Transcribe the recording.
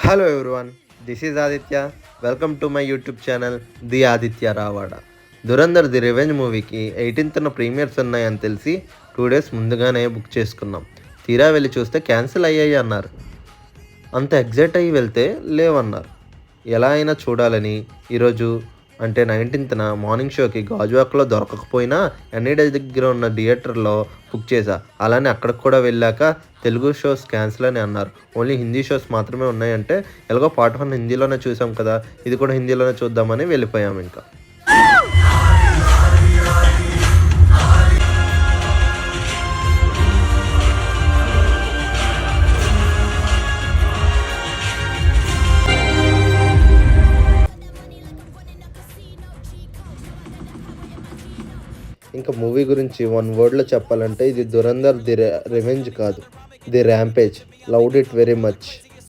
Hello everyone, this is Aditya. Welcome to my YouTube channel the Aditya Ravada. Dhurandhar the revenge మూవీకి 18న premieres ఉన్నాయని తెలిసి 2 days ముందుగానే book చేసుకున్నాం. తీరా వెళ్ళి చూస్తే క్యాన్సిల్ అయ్యాయి అన్నారు. అంత ఎగ్జైట్ అయ్యి వెళ్తే లేవన్నారు. ఎలా అయినా చూడాలని ఈరోజు అంటే 19న మార్నింగ్ షోకి గాజువాక్లో దొరకకపోయినా ఎన్ఈడి దగ్గర ఉన్న థియేటర్లో బుక్ చేశా. అలానే అక్కడికి కూడా వెళ్ళాక తెలుగు షోస్ క్యాన్సిల్ అని అన్నారు. ఓన్లీ హిందీ షోస్ మాత్రమే ఉన్నాయంటే ఎలాగో పార్ట్ 1 హిందీలోనే చూసాం కదా, ఇది కూడా హిందీలోనే చూద్దామని వెళ్ళిపోయాం. ఇంకా ఇంకా మూవీ గురించి 1 వర్డ్లో చెప్పాలంటే ఇది దురంధర్ ది రివెంజ్ కాదు, the rampage. Loved it very much.